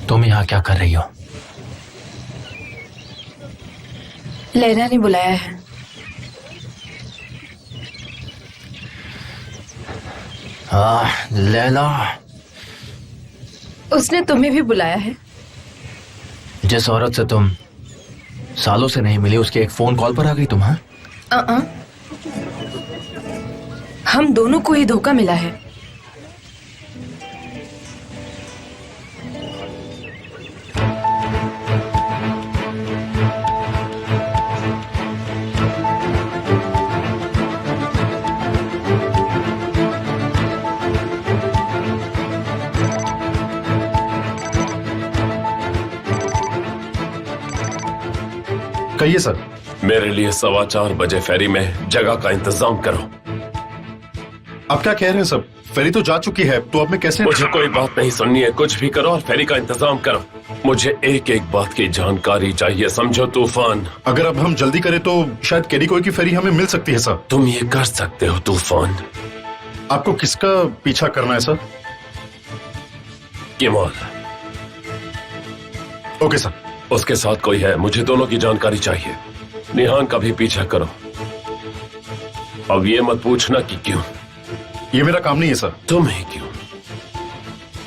तुम यहाँ क्या कर रही हो? लैला ने बुलाया है। लैला, उसने तुम्हें भी बुलाया है। जिस औरत से तुम सालों से नहीं मिली उसके एक फोन कॉल पर आ गई तुम? हाँ, हम दोनों को ही धोखा मिला है। कहिए सर। मेरे लिए 4:15 बजे फेरी में जगह का इंतजाम करो। आप क्या कह रहे हैं सर? फेरी तो जा चुकी है, तो अब मैं कैसे? मुझे कोई बात नहीं सुननी है, कुछ भी करो और फेरी का इंतजाम करो। मुझे एक एक बात की जानकारी चाहिए, समझो तूफान। अगर अब हम जल्दी करें तो शायद कैरिकोई की फेरी हमें मिल सकती है सर। तुम ये कर सकते हो तूफान। आपको किसका पीछा करना है सर? किमोल। Okay sir. उसके साथ कोई है, मुझे दोनों की जानकारी चाहिए। निहान का भी पीछा करो। अब ये मत पूछना कि क्यों। ये मेरा काम नहीं है सर। तुम्हें क्यों?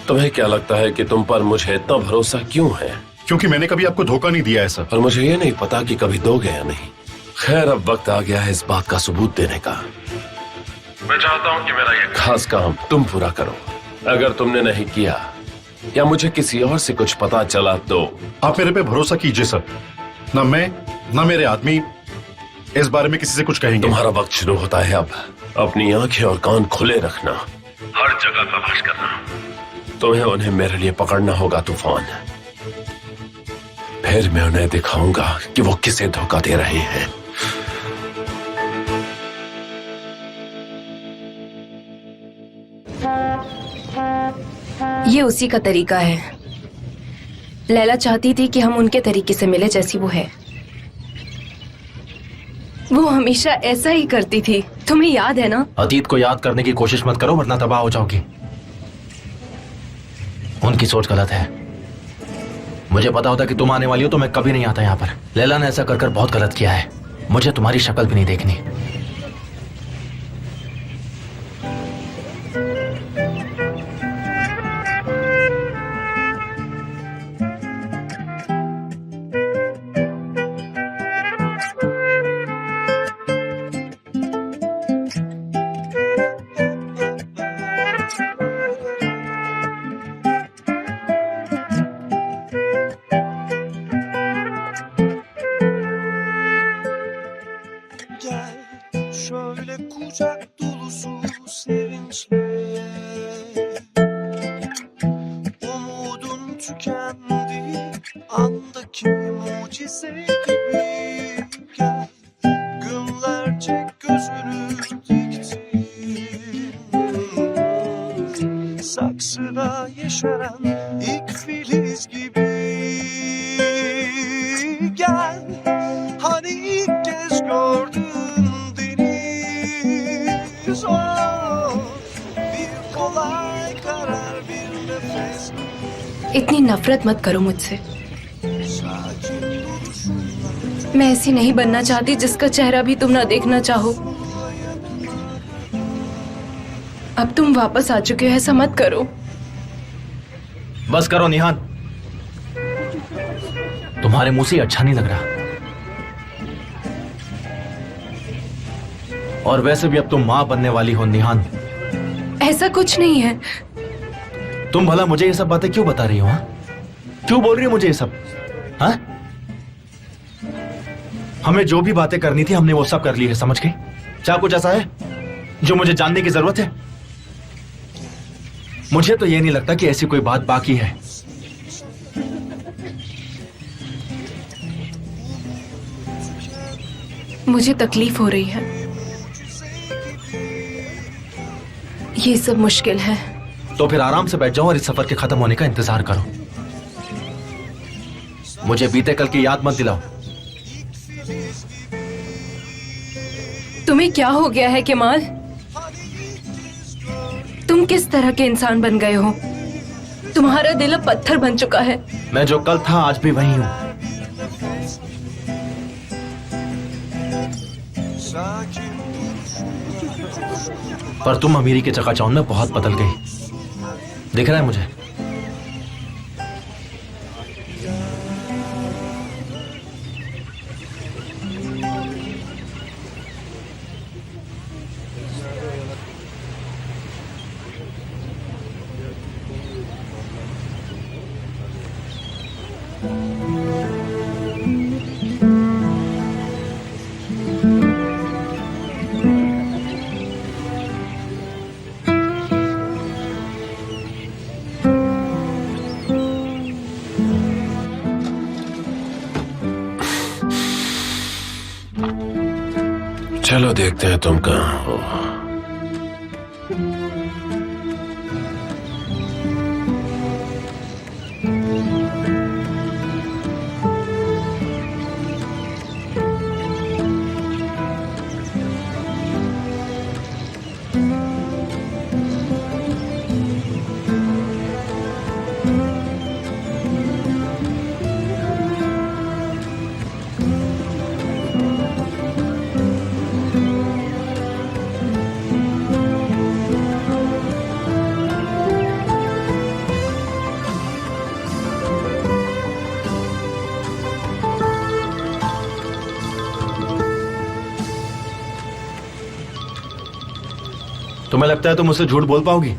तुम्हें क्या लगता है कि तुम पर मुझे इतना भरोसा क्यों है? क्योंकि मैंने कभी आपको धोखा नहीं दिया है सर। और मुझे ये नहीं पता कि कभी दोगे या नहीं। खैर, अब वक्त आ गया है इस बात का सबूत देने का। मैं चाहता हूँ कि मेरा ये खास काम तुम पूरा करो। अगर तुमने नहीं किया या मुझे किसी और से कुछ पता चला तो आप मेरे पे भरोसा कीजिए सर। ना मैं ना मेरे आदमी इस बारे में किसी से कुछ कहेंगे। तुम्हारा वक्त शुरू होता है अब। अपनी आंखें और कान खुले रखना, हर जगह तलाश करना। तुम्हें उन्हें मेरे लिए पकड़ना होगा तूफान। फिर मैं उन्हें दिखाऊंगा कि वो किसे धोखा दे रहे हैं। ये उसी का तरीका है। लैला चाहती थी कि हम उनके तरीके से मिले जैसी वो है। वो हमेशा ऐसा ही करती थी, तुम्हें याद है ना? अतीत को याद करने की कोशिश मत करो वरना तबाह हो जाओगी। उनकी सोच गलत है। मुझे पता होता कि तुम आने वाली हो तो मैं कभी नहीं आता यहाँ पर। लैला ने ऐसा कर कर बहुत गलत किया है। मुझे तुम्हारी शक्ल भी नहीं देखनी। Şöyle kucak dolusu sevinçle umudun tükendi andaki mucize gibi gel. Günlerce gözünü diktim saksıda yeşeren ilk filiz gibi gel. Hani ilk kez gördüm इतनी नफरत मत करो मुझसे। मैं ऐसी नहीं बनना चाहती जिसका चेहरा भी तुम ना देखना चाहो। अब तुम वापस आ चुके हो, ऐसा मत करो। बस करो निहान, तुम्हारे मुंह से अच्छा नहीं लग रहा। और वैसे भी अब तुम मां बनने वाली हो निहान। ऐसा कुछ नहीं है। तुम भला मुझे ये सब बातें क्यों बता रही हो? हाँ, क्यों बोल रही हो मुझे ये सब? हाँ, हमें जो भी बातें करनी थी हमने वो सब कर ली है, समझ गई? क्या कुछ ऐसा है जो मुझे जानने की जरूरत है? मुझे तो ये नहीं लगता कि ऐसी कोई बात बाकी है। मुझे तकलीफ हो रही है। ये सब मुश्किल है। तो फिर आराम से बैठ जाओ और इस सफर के खत्म होने का इंतजार करो। मुझे बीते कल की याद मत दिलाओ। तुम्हें क्या हो गया है केमाल? तुम किस तरह के इंसान बन गए हो? तुम्हारा दिल अब पत्थर बन चुका है। मैं जो कल था आज भी वही हूं। पर तुम अमीरी के चकाचौंध में बहुत बदल गई, दिख रहा है मुझे। चलो देखते हैं तुम कहाँ हो। तुम्हें लगता है तुम मुझसे झूठ बोल पाओगी?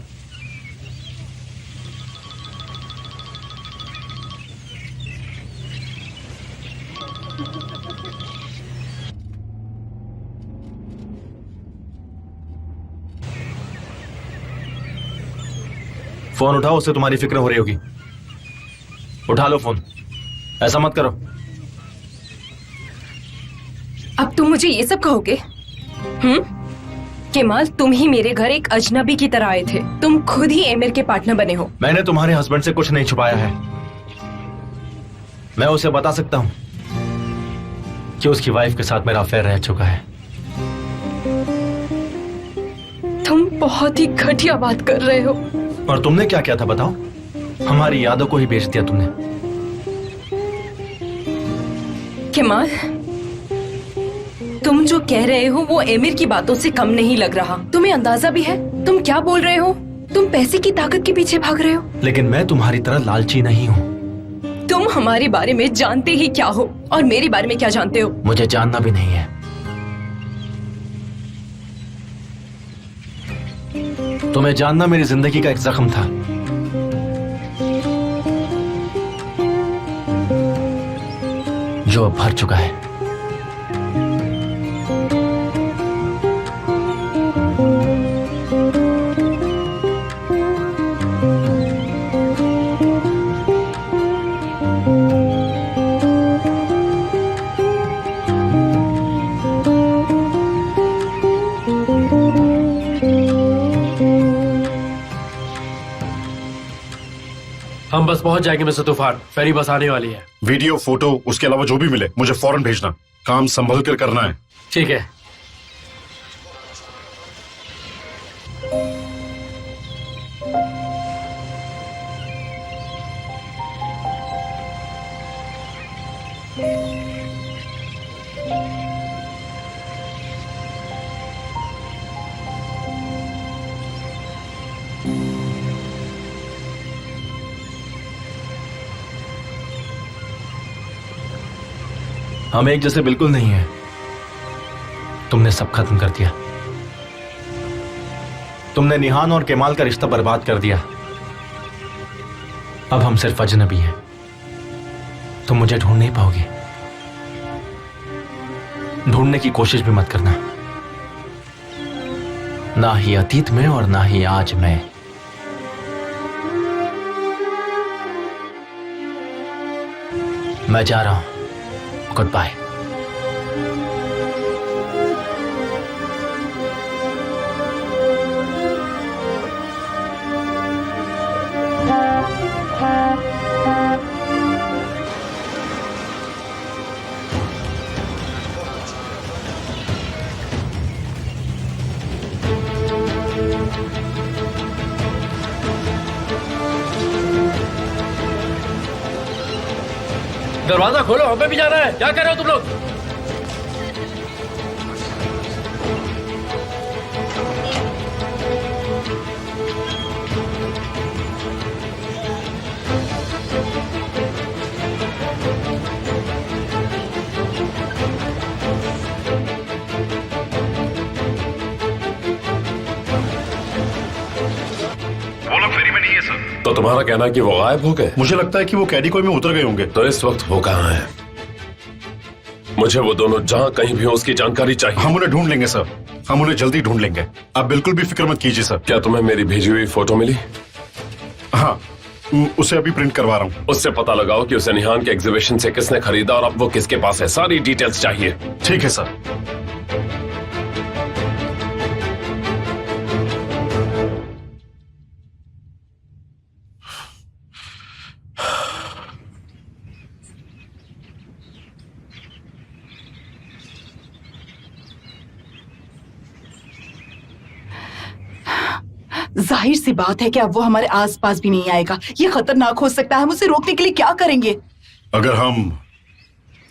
फोन उठाओ, उससे तुम्हारी फिक्र हो रही होगी। उठा लो फोन, ऐसा मत करो। अब तुम मुझे ये सब कहोगे? केमाल, तुम ही मेरे घर एक अजनबी की तरह आए थे। तुम खुद ही एमिर के पार्टनर बने हो। मैंने तुम्हारे हस्बैंड से कुछ नहीं छुपाया है। मैं उसे बता सकता हूं कि उसकी वाइफ के साथ मेरा अफेयर रह चुका है। तुम बहुत ही घटिया बात कर रहे हो। और तुमने क्या किया था बताओ? हमारी यादों को ही बेच दिया तुमने। केमाल, तुम जो कह रहे हो वो एमिर की बातों से कम नहीं लग रहा। तुम्हें अंदाजा भी है तुम क्या बोल रहे हो? तुम पैसे की ताकत के पीछे भाग रहे हो। लेकिन मैं तुम्हारी तरह लालची नहीं हूँ। तुम हमारे बारे में जानते ही क्या हो और मेरे बारे में क्या जानते हो? मुझे जानना भी नहीं है। तुम्हें जानना मेरी जिंदगी का एक जख्म था। जो अब भर चुका है। हम बस पहुंच जाएंगे मिस्टर तूफान, फेरी बस आने वाली है। वीडियो, फोटो, उसके अलावा जो भी मिले मुझे फौरन भेजना। काम संभल कर करना है। ठीक है। हम एक जैसे बिल्कुल नहीं है। तुमने सब खत्म कर दिया। तुमने निहान और केमाल का रिश्ता बर्बाद कर दिया। अब हम सिर्फ अजनबी हैं। तुम मुझे ढूंढ नहीं पाओगी। ढूंढने की कोशिश भी मत करना। ना ही अतीत में और ना ही आज में। मैं जा रहा हूं। Goodbye. दरवाजा खोलो, हमें भी जाना है। क्या कर रहे हो तुम लोग? वो लोग फेरी में नहीं है सर। तो तुम्हारा कहना है कि वो गायब हो गए? मुझे लगता है कि वो कैडिकोई में उतर गए होंगे। तो इस वक्त वो कहाँ है? मुझे वो दोनों जहां कहीं भी हो उसकी जानकारी चाहिए। हम उन्हें ढूंढ लेंगे सर, हम उन्हें जल्दी ढूंढ लेंगे, आप बिल्कुल भी फिक्र मत कीजिए सर। क्या तुम्हें मेरी भेजी हुई फोटो मिली? हाँ, उसे अभी प्रिंट करवा रहा हूँ। उससे पता लगाओ कि उसे निहान के एग्जीबिशन से किसने खरीदा और अब वो किसके पास है। सारी डिटेल्स चाहिए। ठीक है सर। जाहिर सी बात है कि अब वो हमारे आसपास भी नहीं आएगा। ये खतरनाक हो सकता है। हम उसे रोकने के लिए क्या करेंगे? अगर हम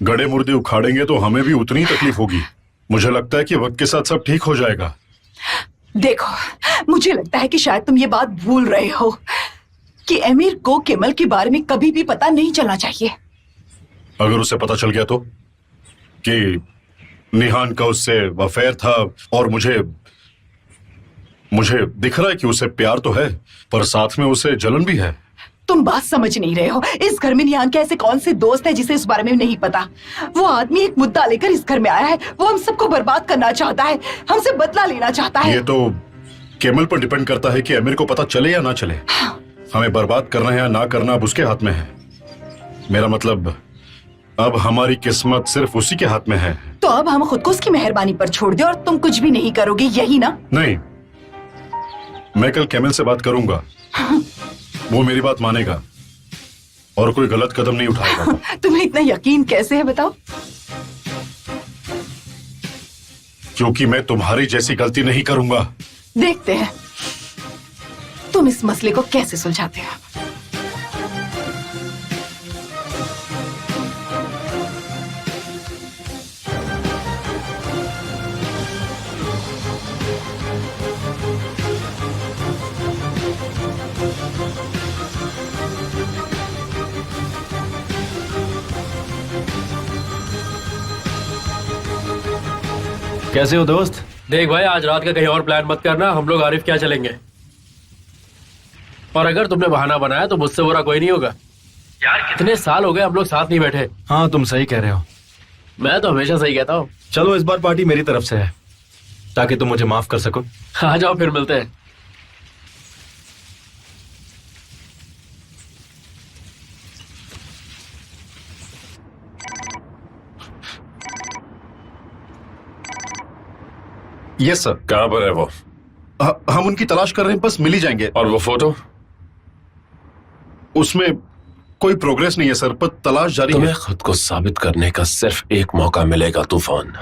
गड़े मुर्दे उखाड़ेंगे तो हमें भी उतनी तकलीफ होगी। मुझे लगता है कि वक्त के साथ सब ठीक हो जाएगा। देखो, मुझे लगता है कि शायद तुम ये बात भूल रहे हो कि एमिर को केमल के बारे में कभी भी पता नहीं चलना चाहिए। अगर उसे पता चल गया तो कि निहान का उससे अफेयर था और मुझे दिख रहा है कि उसे प्यार तो है पर साथ में उसे जलन भी है। तुम बात समझ नहीं रहे हो। इस घर में निहान के ऐसे कौन से दोस्त हैं जिसे इस बारे में नहीं पता? वो आदमी एक मुद्दा लेकर इस घर में आया है। वो हम सबको बर्बाद करना चाहता है, हमसे बदला लेना चाहता है। ये तो केमल पर डिपेंड करता है कि अमीर को पता चले या ना चले। हमें बर्बाद करना है या ना करना अब उसके हाथ में है। मेरा मतलब अब हमारी किस्मत सिर्फ उसी के हाथ में है। तो अब हम खुद को उसकी मेहरबानी पर छोड़ दे और तुम कुछ भी नहीं करोगे, यही ना? नहीं, मैं कल केमल से बात करूंगा। वो मेरी बात मानेगा और कोई गलत कदम नहीं उठाएगा। तुम्हें इतना यकीन कैसे है बताओ? क्योंकि मैं तुम्हारी जैसी गलती नहीं करूंगा। देखते हैं तुम इस मसले को कैसे सुलझाते हो। कैसे हो दोस्त? देख भाई, आज रात का कहीं और प्लान मत करना। हम लोग आरिफ क्या चलेंगे। और अगर तुमने बहाना बनाया तो मुझसे बुरा कोई नहीं होगा। यार कितने साल हो गए हम लोग साथ नहीं बैठे। हाँ, तुम सही कह रहे हो। मैं तो हमेशा सही कहता हूँ। चलो, इस बार पार्टी मेरी तरफ से है ताकि तुम मुझे माफ कर सको। आ जाओ फिर मिलते हैं। Yes sir. कहाँ पर है वो? हम उनकी तलाश कर रहे हैं, बस मिल ही जाएंगे। और वो फोटो? उसमें कोई प्रोग्रेस नहीं है सर, पर तलाश जारी है। तुम्हें खुद को साबित करने का सिर्फ एक मौका मिलेगा तूफान।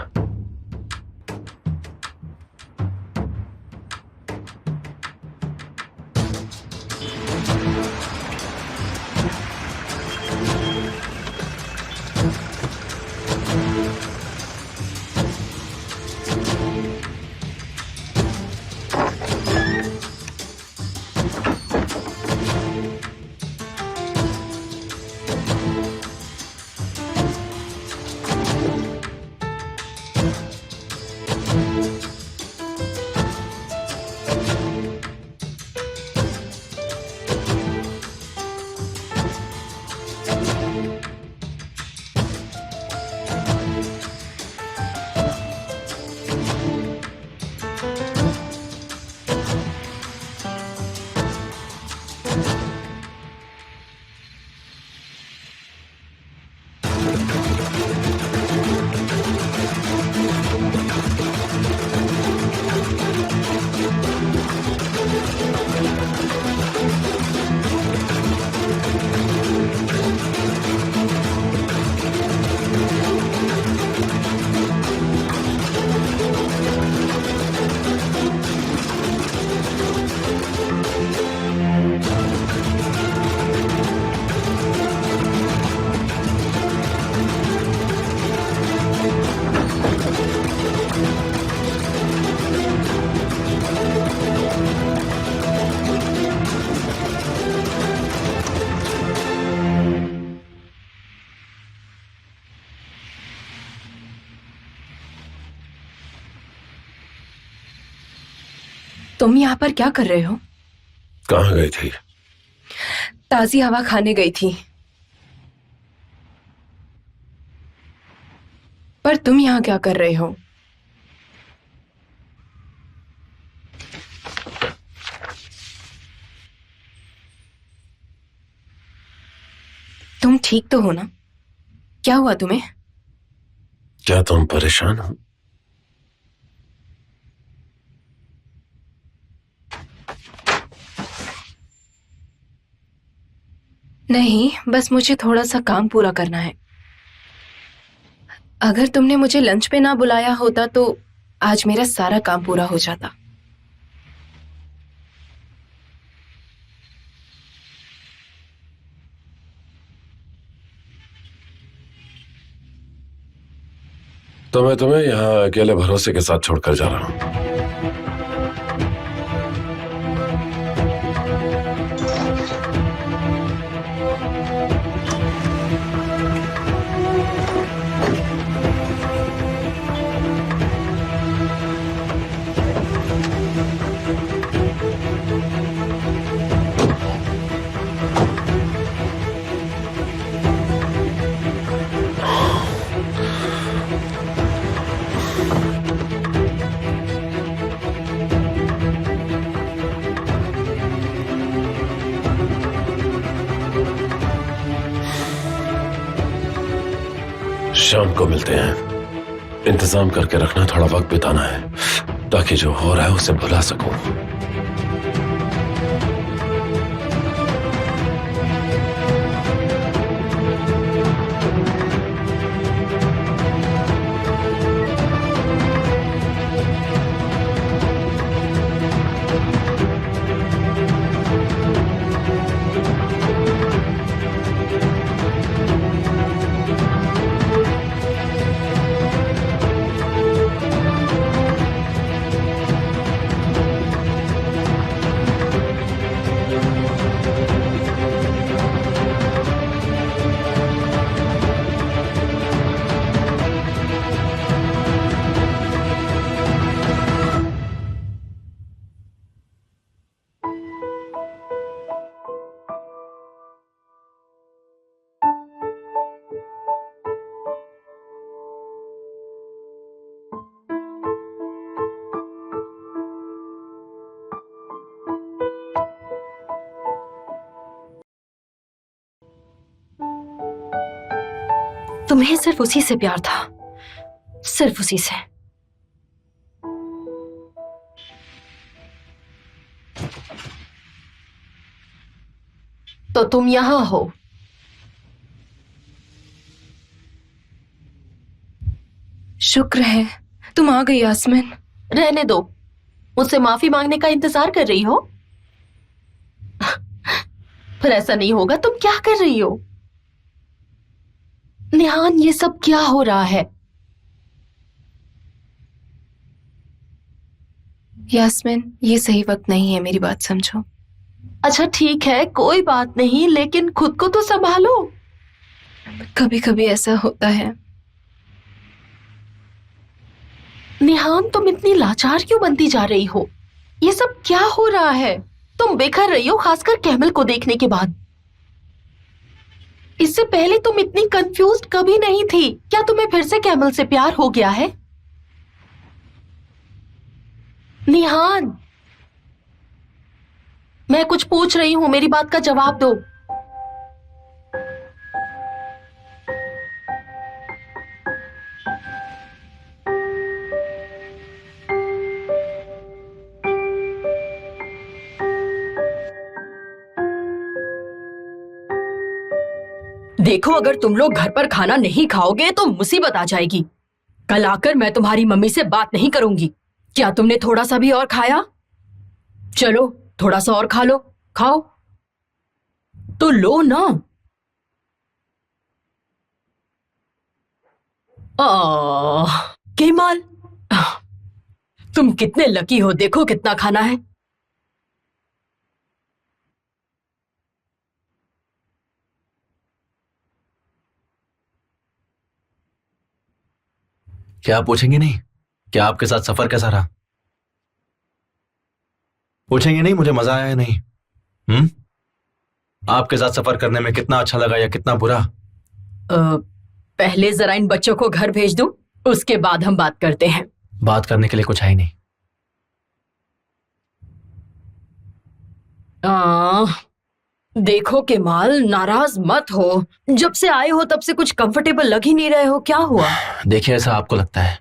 तुम यहाँ पर क्या कर रहे हो? कहाँ गई थी? ताजी हवा खाने गई थी। पर तुम यहाँ क्या कर रहे हो? तुम ठीक तो हो ना? क्या हुआ तुम्हें? क्या तुम परेशान हो? नहीं, बस मुझे थोड़ा सा काम पूरा करना है। अगर तुमने मुझे लंच पे ना बुलाया होता तो आज मेरा सारा काम पूरा हो जाता। तो मैं तुम्हें यहाँ अकेले भरोसे के साथ छोड़कर जा रहा हूँ। शाम को मिलते हैं। इंतजाम करके रखना, थोड़ा वक्त बिताना है ताकि जो हो रहा है उसे भुला सकूं। तुम्हें सिर्फ उसी से प्यार था, सिर्फ उसी से। तो तुम यहां हो। शुक्र है तुम आ गई यास्मिन। रहने दो, मुझसे माफी मांगने का इंतजार कर रही हो? पर ऐसा नहीं होगा। तुम क्या कर रही हो? निहान, ये सब क्या हो रहा है? यास्मिन, ये सही वक्त नहीं है, मेरी बात समझो। अच्छा ठीक है, कोई बात नहीं, लेकिन खुद को तो संभालो। कभी कभी ऐसा होता है। निहान, तुम इतनी लाचार क्यों बनती जा रही हो? ये सब क्या हो रहा है? तुम बिखर रही हो, खासकर कैमल को देखने के बाद। इससे पहले तुम इतनी कंफ्यूज्ड कभी नहीं थी। क्या तुम्हें फिर से कैमल से प्यार हो गया है? निहान, मैं कुछ पूछ रही हूं, मेरी बात का जवाब दो। देखो, अगर तुम लोग घर पर खाना नहीं खाओगे तो मुसीबत आ जाएगी। कल आकर मैं तुम्हारी मम्मी से बात नहीं करूंगी। क्या तुमने थोड़ा सा भी और खाया? चलो थोड़ा सा और खा लो। खाओ तो लो ना। केमाल, तुम कितने लकी हो, देखो कितना खाना है। क्या आप पूछेंगे नहीं? क्या आपके साथ सफर कैसा रहा? पूछेंगे नहीं मुझे मजा आया या नहीं? आपके साथ सफर करने में कितना अच्छा लगा या कितना बुरा? पहले जरा इन बच्चों को घर भेज दूं, उसके बाद हम बात करते हैं। बात करने के लिए कुछ है ही नहीं। देखो केमाल, नाराज मत हो। जब से आए हो तब से कुछ कंफर्टेबल लग ही नहीं रहे हो, क्या हुआ? देखिए, ऐसा आपको लगता है।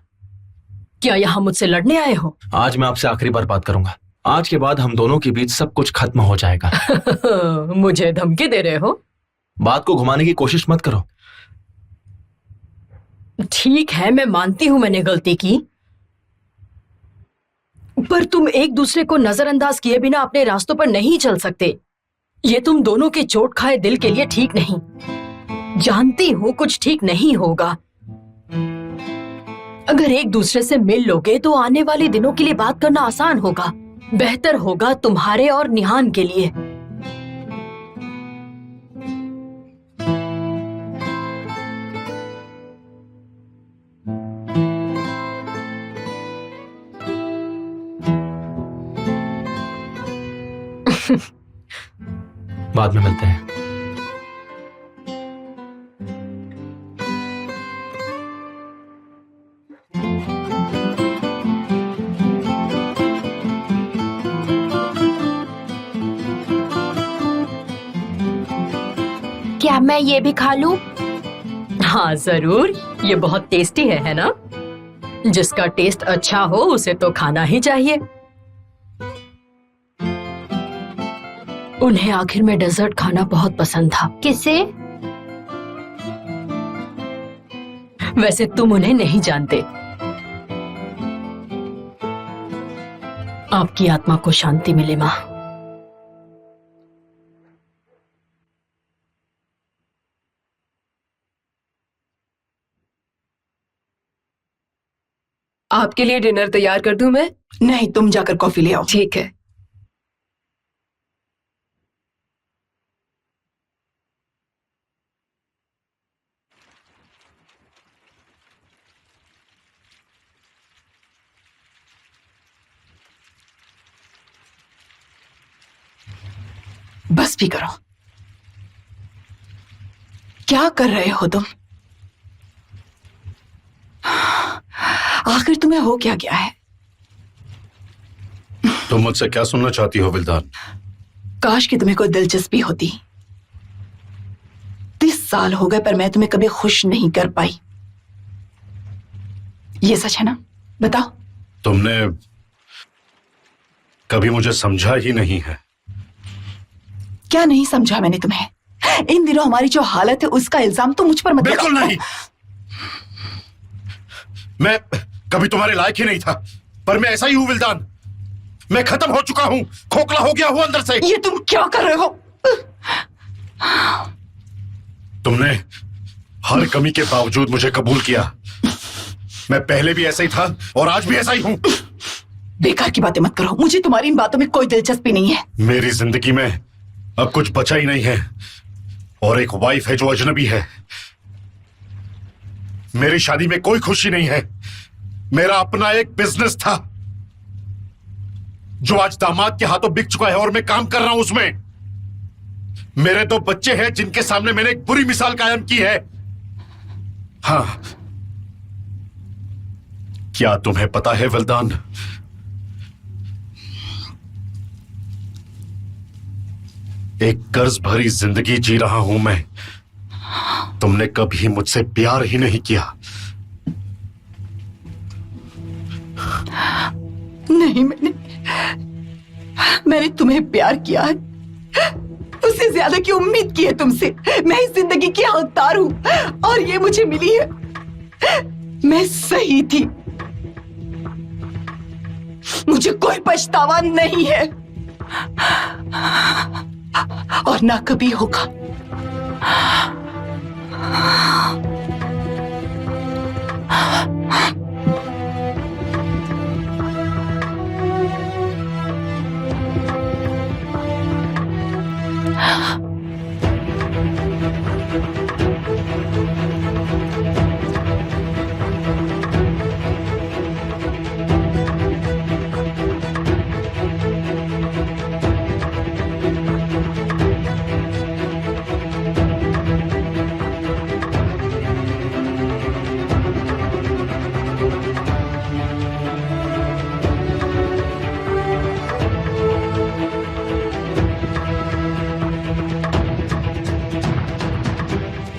क्या यहाँ मुझसे लड़ने आए हो? आज मैं आपसे आखिरी बार बात करूंगा। आज के बाद हम दोनों के बीच सब कुछ खत्म हो जाएगा। मुझे धमकी दे रहे हो? बात को घुमाने की कोशिश मत करो। ठीक है, मैं मानती हूं मैंने गलती की, पर तुम एक दूसरे को नजरअंदाज किए बिना अपने रास्तों पर नहीं चल सकते। ये तुम दोनों के चोट खाए दिल के लिए ठीक नहीं। जानती हूं कुछ ठीक नहीं होगा। अगर एक दूसरे से मिल लोगे तो आने वाले दिनों के लिए बात करना आसान होगा, बेहतर होगा तुम्हारे और निहान के लिए। बाद में मिलते हैं। क्या मैं ये भी खा लूं? हाँ जरूर, ये बहुत टेस्टी है ना? जिसका टेस्ट अच्छा हो उसे तो खाना ही चाहिए। उन्हें आखिर में डेजर्ट खाना बहुत पसंद था। किसे? वैसे तुम उन्हें नहीं जानते। आपकी आत्मा को शांति मिले माँ। आपके लिए डिनर तैयार कर दूं मैं? नहीं, तुम जाकर कॉफी ले आओ। ठीक है। बस भी करो। क्या कर रहे हो तुम? आखिर तुम्हें हो क्या गया है? तुम मुझसे क्या सुनना चाहती हो विल्दान? काश कि तुम्हें कोई दिलचस्पी होती। 30 साल हो गए पर मैं तुम्हें कभी खुश नहीं कर पाई। ये सच है ना? बताओ। तुमने कभी मुझे समझा ही नहीं है। क्या नहीं समझा मैंने तुम्हें? इन दिनों हमारी जो हालत है उसका इल्जाम तो मुझ पर मत लगाओ। बिल्कुल नहीं। मैं कभी तुम्हारे लायक ही नहीं था, पर मैं ऐसा ही हूं विल्दान। मैं खत्म हो चुका हूं, खोखला हो गया हूं अंदर से। ये तुम क्या कर रहे हो? तुमने हर कमी के बावजूद मुझे कबूल किया। मैं पहले भी ऐसा ही था और आज भी ऐसा ही हूं। बेकार की बातें मत करो, मुझे तुम्हारी इन बातों में कोई दिलचस्पी नहीं है। मेरी जिंदगी में अब कुछ बचा ही नहीं है, और एक वाइफ है जो अजनबी है। मेरी शादी में कोई खुशी नहीं है। मेरा अपना एक बिजनेस था जो आज दामाद के हाथों बिक चुका है और मैं काम कर रहा हूं उसमें। मेरे 2 बच्चे हैं जिनके सामने मैंने एक बुरी मिसाल कायम की है। हाँ, क्या तुम्हें पता है विल्दान, एक कर्ज भरी जिंदगी जी रहा हूं मैं। तुमने कभी मुझसे प्यार ही नहीं किया। नहीं, मैंने तुम्हें प्यार किया है, उससे ज्यादा की उम्मीद की है तुमसे। मैं इस जिंदगी की हकदार हूं और ये मुझे मिली है। मैं सही थी, मुझे कोई पछतावा नहीं है और ना कभी होगा।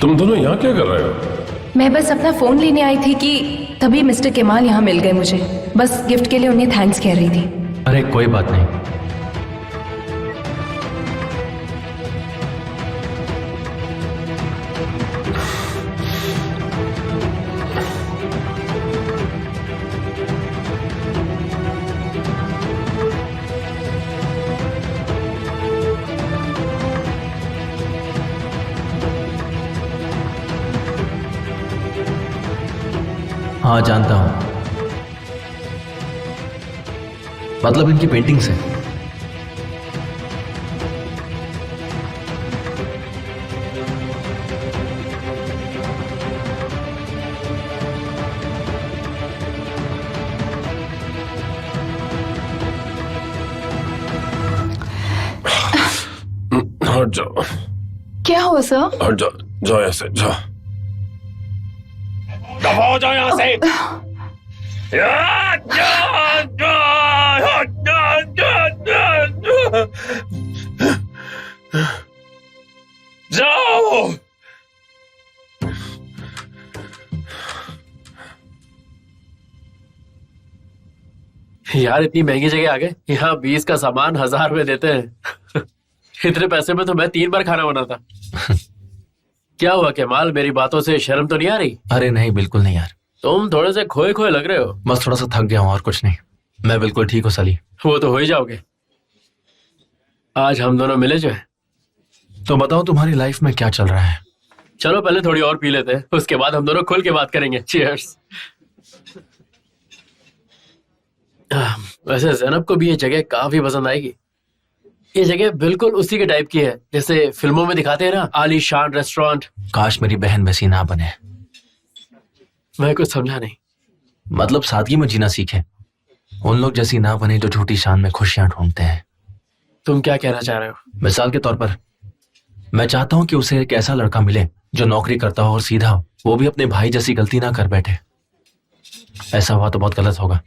तुम दोनों यहाँ क्या कर रहे हो? मैं बस अपना फोन लेने आई थी कि तभी मिस्टर केमाल यहाँ मिल गए मुझे। बस गिफ्ट के लिए उन्हें थैंक्स कह रही थी। अरे कोई बात नहीं। हाँ जानता हूं, मतलब इनकी पेंटिंग से। हट जाओ, क्या हुआ सर? हट जाओ, जाओ यहाँ से, जाओ, दफा हो जाओ यहाँ से। जाओ। यार इतनी महंगी जगह आ गए, यहाँ 20 का सामान 1000 में देते हैं। इतने पैसे में तो मैं 3 बार खाना बनाता। क्या हुआ केमाल, मेरी बातों से शर्म तो नहीं आ रही? अरे नहीं, बिल्कुल नहीं यार। तुम थोड़े से खोए खोए लग रहे हो। बस थोड़ा सा थक गया हूं और कुछ नहीं। मैं बिल्कुल ठीक हूँ सली। वो तो हो ही जाओगे। आज हम दोनों मिले जो है। तो बताओ तुम्हारी लाइफ में क्या चल रहा है? चलो पहले थोड़ी और पी लेते हैं, उसके बाद हम दोनों खुल के बात करेंगे। चीयर्स। वैसे ज़ैनब को भी ये जगह काफी पसंद आएगी। ये जगह बिल्कुल उसी के टाइप की है जैसे फिल्मों में दिखाते हैं ना, आलीशान रेस्टोरेंट। काश मेरी बहन वैसी ना बने। मैं कुछ समझा नहीं। मतलब सादगी में जीना सीखे, उन लोग जैसी ना बने जो झूठी शान में खुशियां ढूंढते हैं। तुम क्या कहना चाह रहे हो? मिसाल के तौर पर मैं चाहता हूं कि उसे एक ऐसा लड़का मिले जो नौकरी करता हो और सीधा हो, वो भी अपने भाई जैसी गलती ना कर बैठे। ऐसा हुआ तो बहुत गलत होगा।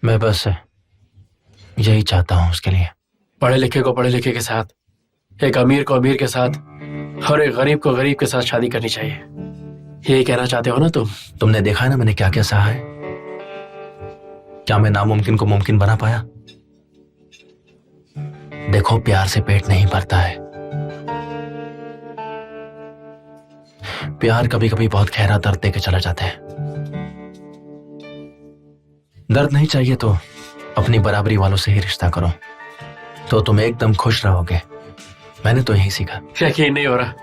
मैं बस यही चाहता हूं उसके लिए। पढ़े लिखे को पढ़े लिखे के साथ, एक अमीर को अमीर के साथ और एक गरीब को गरीब के साथ शादी करनी चाहिए। यही कहना चाहते हो ना तुम? तुमने देखा है ना मैंने क्या क्या सहा है। क्या मैं नामुमकिन को मुमकिन बना पाया? देखो, प्यार से पेट नहीं भरता है। प्यार कभी कभी बहुत गहरा दर्द देके चला जाता है। दर्द नहीं चाहिए तो अपनी बराबरी वालों से ही रिश्ता करो, तो तुम एकदम खुश रहोगे। मैंने तो यही सीखा। यकीन नहीं हो रहा,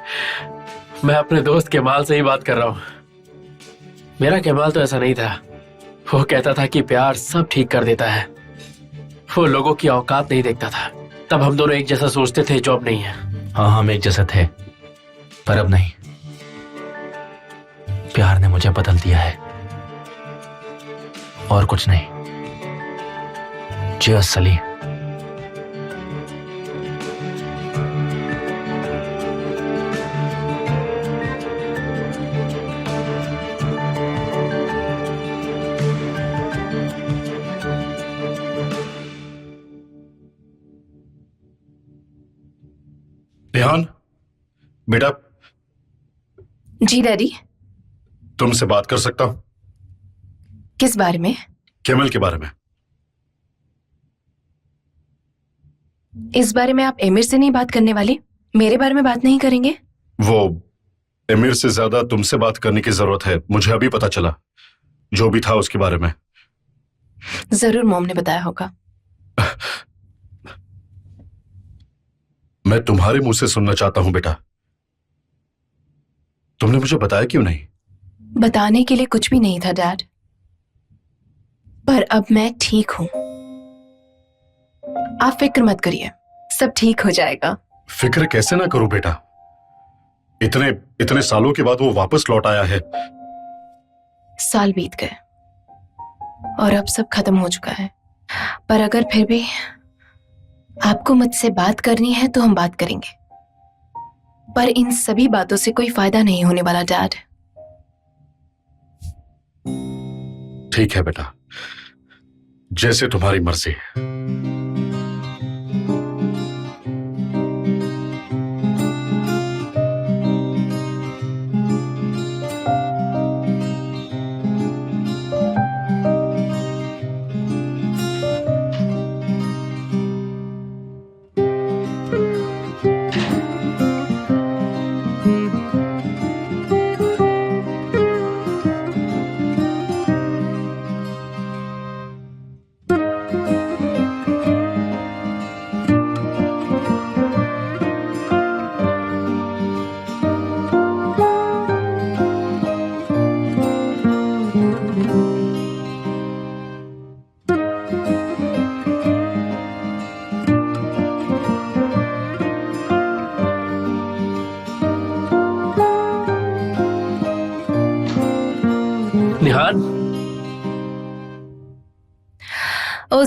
मैं अपने दोस्त केमाल से ही बात कर रहा हूँ। मेरा केमाल तो ऐसा नहीं था। वो कहता था कि प्यार सब ठीक कर देता है। वो लोगों की औकात नहीं देखता था। तब हम दोनों एक जैसा सोचते थे, जो अब नहीं है। हाँ, हम एक जैसे थे, पर अब नहीं। प्यार ने मुझे बदल दिया है और कुछ नहीं। चीयर्स सली। रेहान, बेटा जी डैडी। तुमसे बात कर सकता हूं? किस बारे में? केमल के बारे में। इस बारे में आप एमिर से नहीं बात करने वाले? मेरे बारे में बात नहीं करेंगे? वो एमिर से ज्यादा तुमसे बात करने की जरूरत है। मुझे अभी पता चला जो भी था उसके बारे में। जरूर मॉम ने बताया होगा। मैं तुम्हारे मुंह से सुनना चाहता हूं बेटा। तुमने मुझे बताया क्यों नहीं? बताने के लिए कुछ भी नहीं था डैड, पर अब मैं ठीक हूं। आप फिक्र मत करिए, सब ठीक हो जाएगा। फिक्र कैसे ना करूं बेटा? इतने इतने सालों के बाद वो वापस लौट आया है। साल बीत गए और अब सब खत्म हो चुका है, पर अगर फिर भी आपको मुझसे बात करनी है तो हम बात करेंगे। पर इन सभी बातों से कोई फायदा नहीं होने वाला डैड। ठीक है बेटा, जैसे तुम्हारी मर्जी।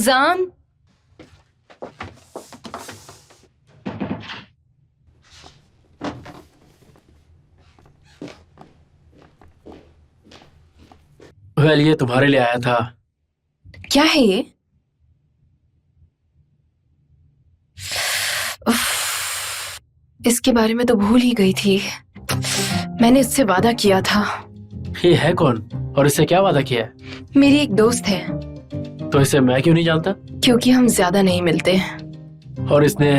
हुजाम, वेल, ये तुम्हारे लिए आया था। क्या है ये? उफ, इसके बारे में तो भूल ही गई थी। मैंने इससे वादा किया था। ये है कौन और इससे क्या वादा किया है? मेरी एक दोस्त है, तो इसे मैं क्यों नहीं जानता? क्योंकि हम ज्यादा नहीं मिलते। और इसने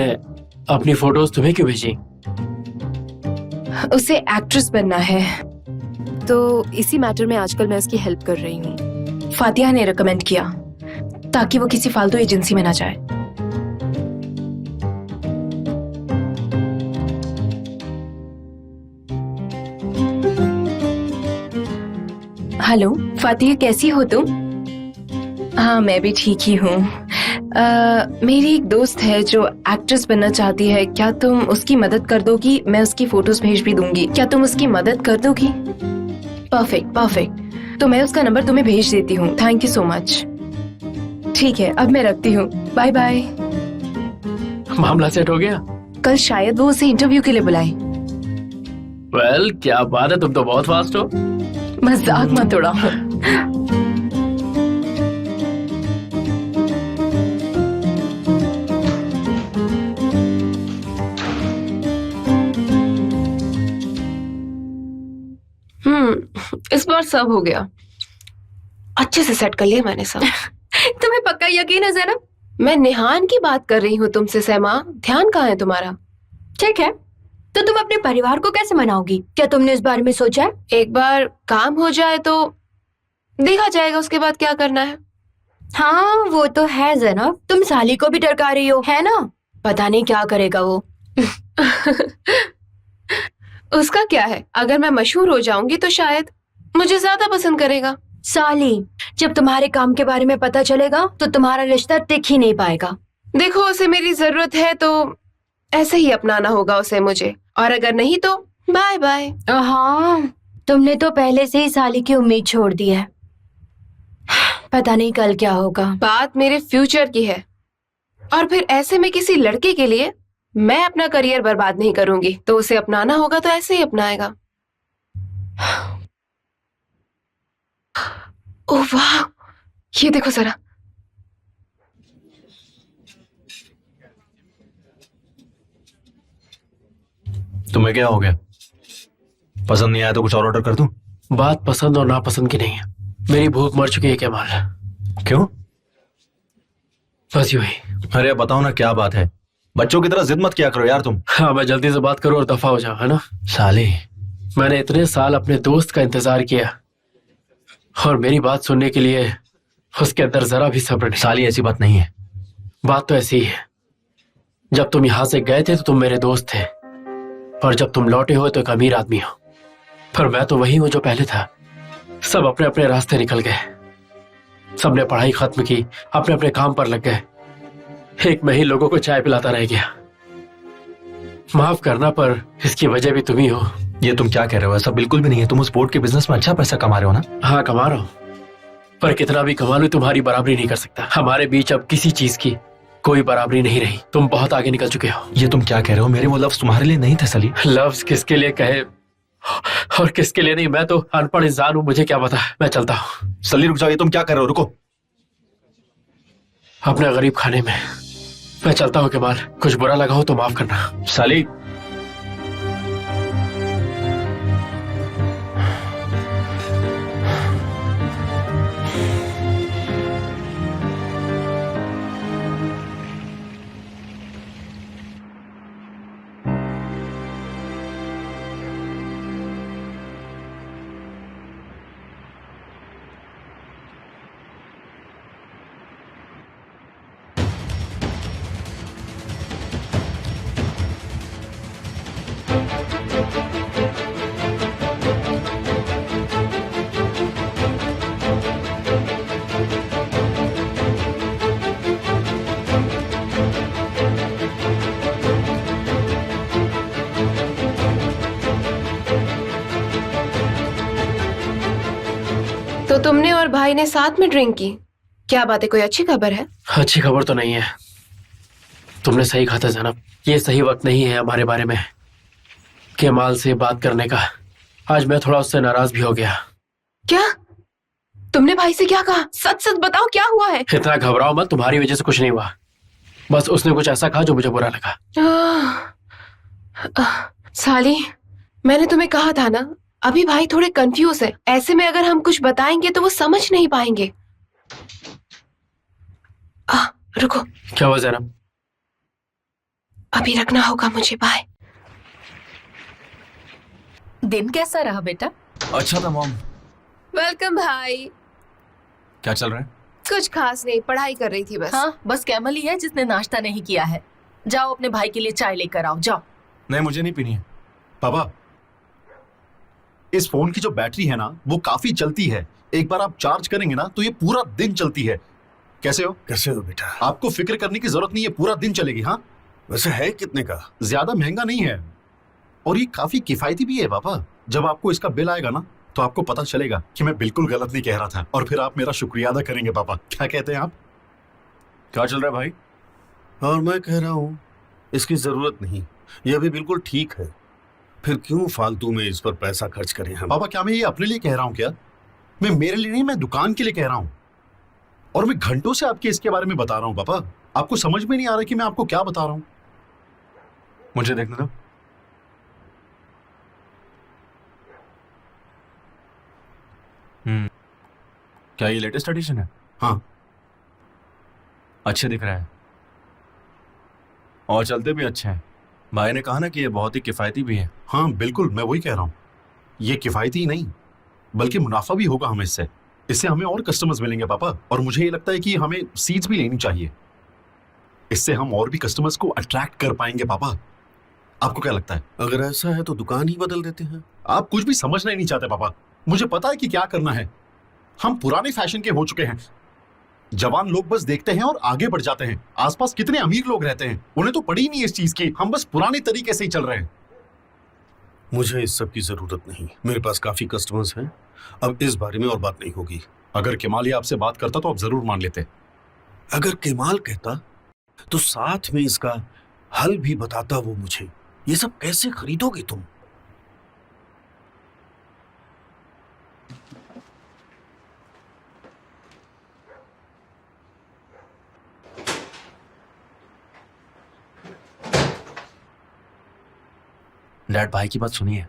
अपनी फोटोज तुम्हें क्यों भेजी? उसे एक्ट्रेस बनना है, तो इसी मैटर में आजकल मैं उसकी हेल्प कर रही हूँ। फातिहा ने रिकमेंड किया ताकि वो किसी फालतू एजेंसी में ना जाए। हेलो फातिहा, कैसी हो तुम? हाँ, मैं भी ठीक ही हूँ। मेरी एक दोस्त है जो एक्ट्रेस बनना चाहती है। क्या तुम उसकी मदद कर दोगी? मैं उसकी फोटोज भेज भी दूंगी। क्या तुम उसकी मदद कर दोगी? Perfect perfect. तो मैं उसका नंबर तुम्हें भेज देती हूँ। Thank you so much. ठीक है, अब मैं रखती हूँ। Bye bye. मामला सेट हो गया? कल शायद वो उसे इंटरव्यू के लिए बुलाए। वेल, क्या बात है, तुम तो बहुत फास्ट हो। मजाक मत उड़ाओ। इस बार सब हो गया। अच्छे से सेट कर लिया मैंने सब। तुम्हें पक्का यकीन है ज़ैनब? मैं निहान की बात कर रही हूँ तुमसे सैमा। ध्यान कहाँ है तुम्हारा? ठीक है, तो तुम अपने परिवार को कैसे मनाओगी? क्या तुमने इस बारे में सोचा है? एक बार काम हो जाए तो देखा जाएगा उसके बाद क्या करना है। हाँ, वो तो है ज़ैनब। तुम साली को भी डरका रही हो, है ना? पता नहीं क्या करेगा वो। उसका क्या है? अगर मैं मशहूर हो जाऊंगी तो शायद मुझे ज्यादा पसंद करेगा। साली, जब तुम्हारे काम के बारे में पता चलेगा तो तुम्हारा रिश्ता टिक ही नहीं पाएगा। देखो, उसे मेरी जरूरत है तो ऐसे ही अपनाना होगा उसे मुझे, और अगर नहीं तो बाय बाय। हाँ, तुमने तो पहले से ही साली की उम्मीद छोड़ दी है। पता नहीं कल क्या होगा। बात मेरे फ्यूचर की है, और फिर ऐसे में किसी लड़के के लिए मैं अपना करियर बर्बाद नहीं करूंगी। तो उसे अपनाना होगा तो ऐसे ही अपनाएगा। ओह वाह, ये देखो जरा। तुम्हें क्या हो गया? पसंद नहीं आया तो कुछ और ऑर्डर कर दूं? बात पसंद और नापसंद की नहीं है। मेरी भूख मर चुकी है कमाल। क्यों? बस यूं ही। अरे अब बताओ ना, क्या बात है? बच्चों की तरह जिद मत किया करो यार तुम। हाँ, मैं जल्दी से बात करूं और दफा हो जाऊं, है ना? साली, मैंने इतने साल अपने दोस्त का इंतजार किया और मेरी बात सुनने के लिए उसके अंदर जरा भी सब्र नहीं। साली ऐसी बात नहीं है। बात तो ऐसी ही है। जब तुम यहां से गए थे तो तुम मेरे दोस्त थे, और जब तुम लौटे हो तो एक अमीर आदमी हो। पर मैं तो वही हूं जो पहले था। सब अपने अपने रास्ते निकल गए। सबने पढ़ाई खत्म की, अपने अपने काम पर लग गए। एक मैं ही लोगों को चाय पिलाता रह गया। माफ करना, पर इसकी वजह भी तुम ही हो। ये तुम क्या कह रहे हो? ऐसा बिल्कुल भी नहीं है। तुम उस बोर्ड के बिजनेस में अच्छा पैसा कमा रहे हो ना? हाँ, कमा रहा हूं, पर कितना भी कमा लूं तुम्हारी बराबरी नहीं कर सकता। हमारे बीच अब किसी चीज की कोई बराबरी नहीं रही। तुम बहुत आगे निकल चुके हो। ये तुम क्या कह रहे हो? मेरे वो लफ्ज तुम्हारे लिए नहीं थे सली। लफ्ज किसके लिए कहे और किसके लिए नहीं, मैं तो अनपढ़ इंसान हूं, मुझे क्या पता। मैं चलता हूं। सली रुक जाओ, ये तुम क्या कर रहे हो? रुको। अपने गरीब खाने में मैं चलता हूं। कमाल, कुछ बुरा लगा हो तो माफ करना। साली, तो तुमने और भाई ने साथ में ड्रिंक की? क्या बात है, कोई अच्छी खबर है? अच्छी खबर तो नहीं है। तुमने सही कहा था जनाब, ये सही वक्त नहीं है हमारे बारे में केमाल से बात करने का। आज मैं थोड़ा उससे नाराज भी हो गया। क्या तुमने भाई से क्या कहा? सच सच बताओ, क्या हुआ है? इतना घबराओ मत, तुम्हारी वजह से कुछ नहीं हुआ। बस उसने कुछ ऐसा कहा जो मुझे बुरा लगा। साली, मैंने तुम्हें कहा था ना, अभी भाई थोड़े कंफ्यूज है। ऐसे में अगर हम कुछ बताएंगे तो वो समझ नहीं पाएंगे। रुको। क्या हुआ जनाब? अभी रखना होगा मुझे, बाय। दिन कैसा रहा बेटा? अच्छा था मॉम। वेलकम भाई। क्या चल रहा है? कुछ खास नहीं, पढ़ाई कर रही थी बस। हाँ, बस कैमल ही है जिसने नाश्ता नहीं किया है। जाओ अपने भाई के लिए चाय लेकर आओ, जाओ। नहीं, मुझे नहीं पीनी है। पापा, इस फोन की जो बैटरी है ना वो काफी चलती है। एक बार आप चार्ज करेंगे ना तो ये पूरा दिन चलती है। कैसे हो? कैसे हो बेटा? आपको फिक्र करने की जरूरत नहीं है, पूरा दिन चलेगी। हाँ, वैसे है कितने का? ज्यादा महंगा नहीं है और ये काफी किफायती भी है पापा। जब आपको इसका बिल आएगा ना तो आपको पता चलेगा कि मैं बिल्कुल गलत नहीं कह रहा था, और फिर आप मेरा शुक्रिया अदा करेंगे। पापा, क्या कहते हैं आप? क्या चल रहा है भाई? और मैं कह रहा हूँ इसकी जरूरत नहीं, यह भी बिल्कुल ठीक है। फिर क्यों फालतू में इस पर पैसा खर्च करें हम? पापा, क्या मैं ये अपने लिए कह रहा हूँ? क्या मैं मेरे लिए नहीं, मैं दुकान के लिए कह रहा हूँ। और मैं घंटों से आपके इसके बारे में बता रहा हूँ पापा, आपको समझ में नहीं आ रहा कि मैं आपको क्या बता रहा हूँ। मुझे देखने दो। क्या ये लेटेस्ट एडिशन है? हाँ। अच्छे दिख रहा है और चलते भी अच्छे हैं। भाई ने कहा ना कि ये बहुत ही किफायती भी है। हाँ बिल्कुल, मैं वही कह रहा हूँ। ये किफायती ही नहीं बल्कि मुनाफा भी होगा हमें इससे। इससे हमें और कस्टमर्स मिलेंगे पापा, और मुझे ये लगता है कि हमें सीड्स भी लेनी चाहिए। इससे हम और भी कस्टमर्स को अट्रैक्ट कर पाएंगे पापा। आपको क्या लगता है? अगर ऐसा है तो दुकान ही बदल देते हैं। आप कुछ भी समझना ही नहीं चाहते पापा। मुझे पता है कि क्या करना है। हम पुराने फैशन के हो चुके हैं। जवान लोग बस देखते हैं और आगे बढ़ जाते हैं। आसपास कितने अमीर लोग रहते हैं, उन्हें तो पड़ी ही नहीं इस चीज की। हम बस पुराने तरीके से ही चल रहे हैं। मुझे इस सब की जरूरत नहीं, मेरे पास काफी कस्टमर्स हैं। अब इस बारे में और बात नहीं होगी। अगर केमाल आपसे बात करता तो आप जरूर मान लेते। अगर केमाल कहता तो साथ में इसका हल भी बताता वो मुझे। ये सब कैसे खरीदोगे तुम? डैड, भाई की बात सुनिए।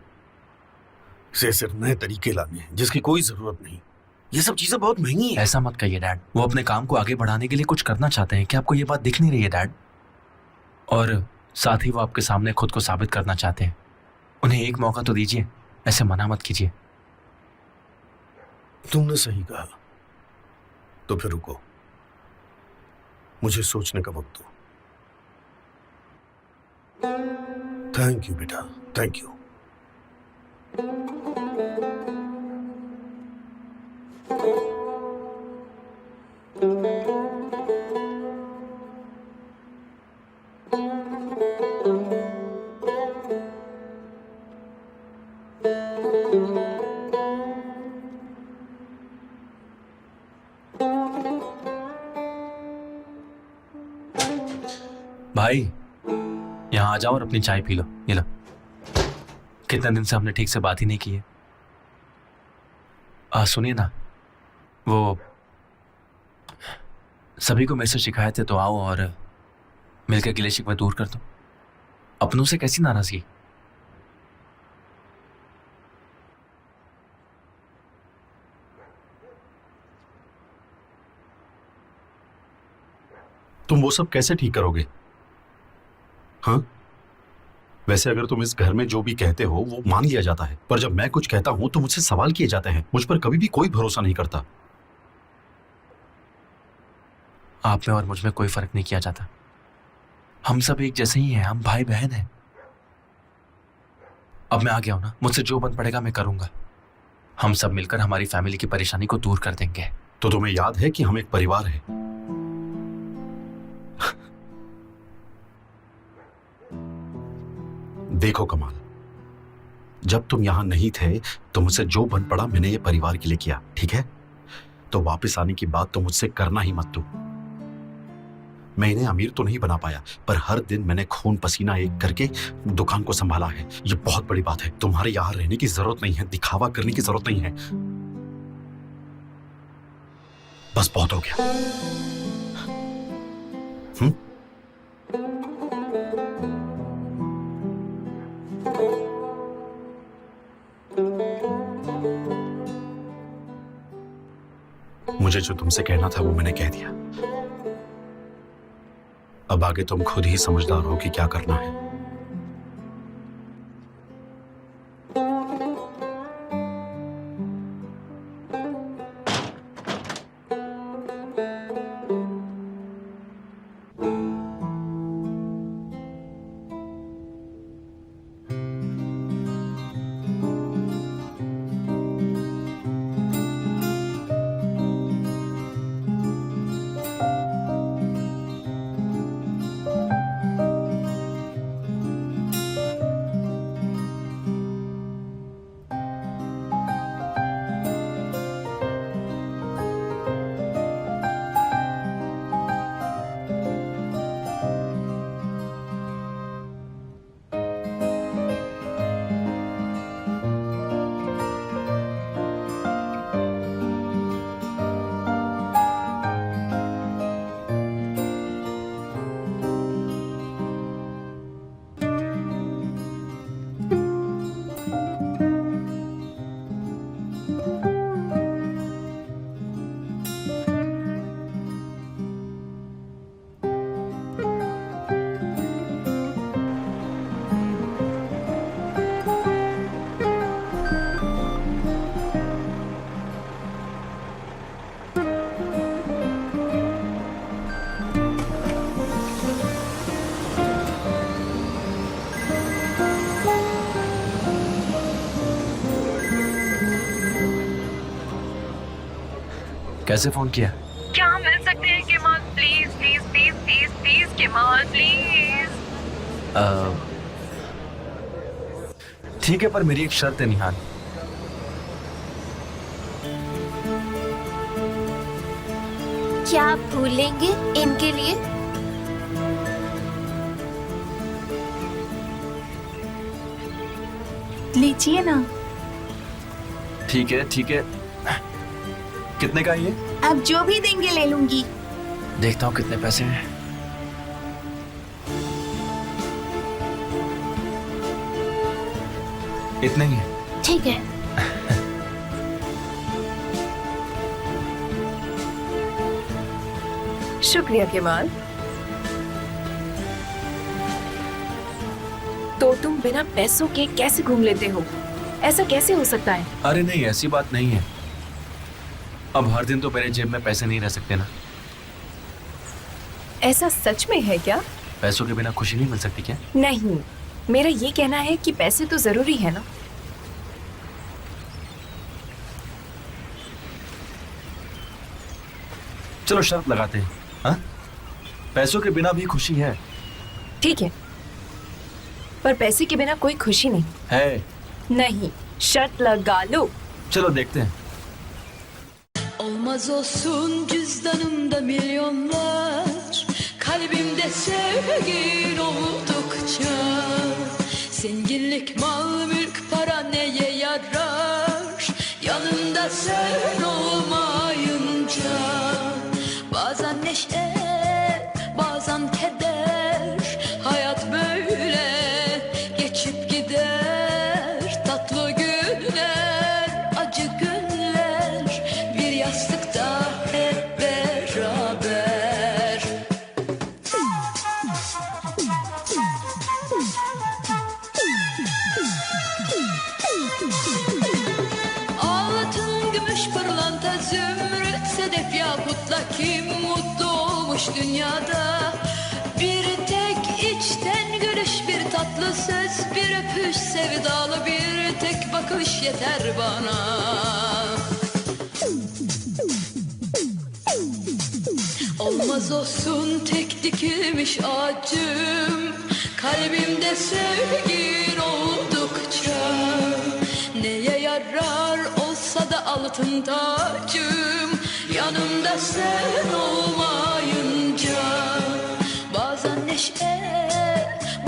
इसे सिर्फ नए तरीके लाने हैं जिसकी कोई जरूरत नहीं। ये सब चीजें बहुत महंगी हैं। ऐसा मत कहिए डैड, वो अपने काम को आगे बढ़ाने के लिए कुछ करना चाहते हैं। क्या आपको ये बात दिख नहीं रही है डैड? और साथ ही वो आपके सामने खुद को साबित करना चाहते हैं। उन्हें एक मौका तो दीजिए, ऐसे मना मत कीजिए। तुमने सही कहा। तो फिर रुको, मुझे सोचने का वक्त दो। थैंक यू बेटा, थैंक यू। भाई, यहाँ आ जाओ और अपनी चाय पी लो। ये लो। कितने दिन से हमने ठीक से बात ही नहीं की है। सुनिए ना, वो सभी को मेरे से शिकायत है, तो आओ और मिलकर गिले शिकवे दूर कर दो। अपनों से कैसी नाराजगी? तुम वो सब कैसे ठीक करोगे? हाँ, वैसे अगर तुम इस घर में जो भी कहते हो वो मान लिया जाता है, पर जब मैं कुछ कहता हूं तो मुझसे सवाल किए जाते हैं। मुझ पर कभी भी कोई भरोसा नहीं करता। आप में और मुझ में कोई फर्क नहीं किया जाता। हम सब एक जैसे ही हैं, हम भाई बहन हैं। अब मैं आ गया हूं ना, मुझसे जो बन पड़ेगा मैं करूंगा। हम सब मिलकर हमारी फैमिली की परेशानी को दूर कर देंगे। तो तुम्हें याद है कि हम एक परिवार है। देखो कमाल, जब तुम यहां नहीं थे तो मुझसे जो बन पड़ा मैंने ये परिवार के लिए किया, ठीक है? तो वापस आने की बात तो मुझसे करना ही मत तू। मैं इन्हें अमीर तो नहीं बना पाया, पर हर दिन मैंने खून पसीना एक करके दुकान को संभाला है। ये बहुत बड़ी बात है। तुम्हारे यहाँ रहने की जरूरत नहीं है, दिखावा करने की जरूरत नहीं है। बस बहुत हो गया। मुझे जो तुमसे कहना था वो मैंने कह दिया। अब आगे तुम खुद ही समझदार हो कि क्या करना है। कैसे फोन किया? क्या हम मिल सकते हैं Kemal? Please please please please please Kemal please. ठीक है, पर मेरी एक शर्त है निहाल। क्या आप भूलेंगे इनके लिए? लीजिए ना। ठीक है ठीक है। कितने का ये? आप जो भी देंगे ले लूंगी। देखता हूँ कितने पैसे हैं। इतने ही है। ठीक है। शुक्रिया केमाल। तो तुम बिना पैसों के कैसे घूम लेते हो? ऐसा कैसे हो सकता है? अरे नहीं, ऐसी बात नहीं है। अब हर दिन तो मेरे जेब में पैसे नहीं रह सकते ना। ऐसा सच में है क्या? पैसों के बिना खुशी नहीं मिल सकती क्या? नहीं, मेरा ये कहना है कि पैसे तो जरूरी है ना। चलो शर्त लगाते हैं। हाँ? पैसों के बिना भी खुशी है। ठीक है, पर पैसे के बिना कोई खुशी नहीं है। नहीं, शर्त लगा लो। चलो देखते हैं। Olmaz olsun cüzdanımda milyonlar, kalbimde sevgin oldukça. Zenginlik, mal, mülk, para neye yarar, yanında sen olmayınca. Bazen neşe, bazen keder, hayat böyle geçip gider. Tatlı günler, acı günler, bir yastıkta hep beraber. Altın, gümüş, pırlanta, zümrüt, sedef, yakutla kim mutlu olmuş dünyada? Bir tek içten gülüş, bir tatlı söz, bir öpüş, sevdalı bir tek bakış yeter bana. Olmaz olsun tek dikilmiş ağacım, kalbimde sevgin oldukça. Neye yarar olsa da altın tacım, yanımda sen olmayınca. Bazen neşe,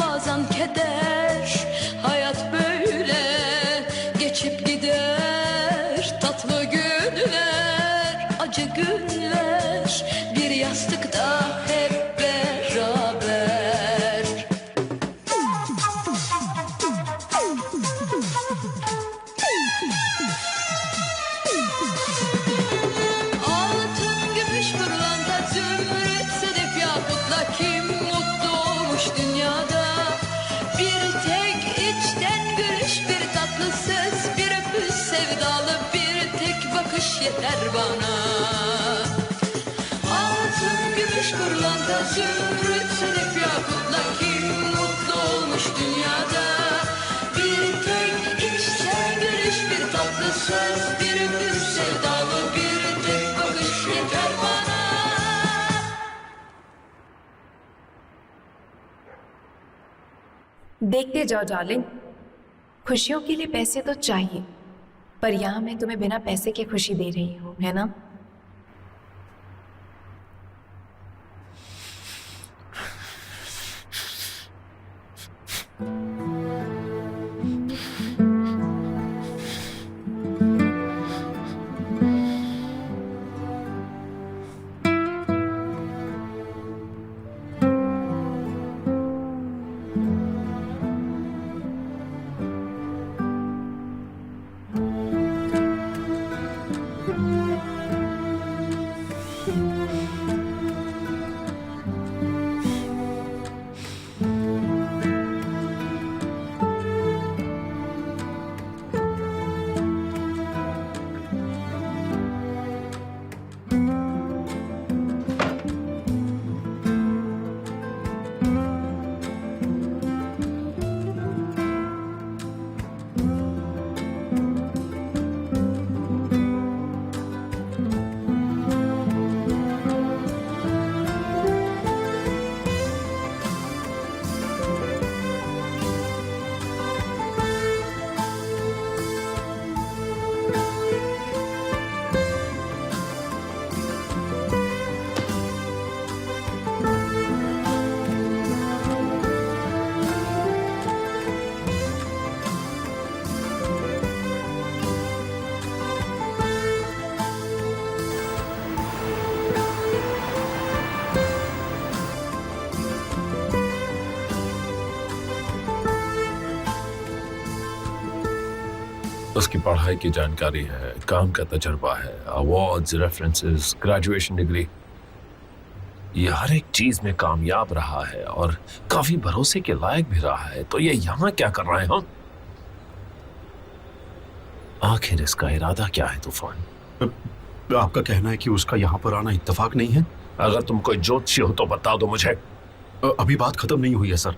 bazen keder, hayat böyle geçip gider. Tatlı günler, acı günler, bir yastıkta hep beraber. Altın, gümüş, pırlanta, zümrüt, sedef, yakutla kim mutlu olmuş dünyada? Bir tek içten gülüş, bir tatlı söz, bir öpüş sevdalı, bir tek bakış yeter bana. Altın, gümüş, pırlanta, zümrüt, sedef, yakutla kim mutlu olmuş dünyada? Bir tek içten gülüş, bir tatlı söz, bir öpüş sevdalı, bir tek bakış yeter bana. देखते जाओ darling, खुशियों के लिए पैसे तो चाहिए, पर यहाँ मैं तुम्हें बिना पैसे के खुशी दे रही हूँ, है ना? उसकी पढ़ाई की जानकारी है, काम का तजर्बा है, अवार्ड्स, रेफरेंसेस, ग्रेजुएशन डिग्री, ये हर एक चीज में कामयाब रहा है और काफी भरोसे के लायक भी रहा है। तो ये यहाँ क्या कर रहे हैं हम? आखिर इसका इरादा क्या है तूफान? आपका कहना है कि उसका यहाँ पर आना इत्तेफाक नहीं है? अगर तुम कोई ज्योतिषी हो तो बता दो मुझे। अभी बात खत्म नहीं हुई है सर।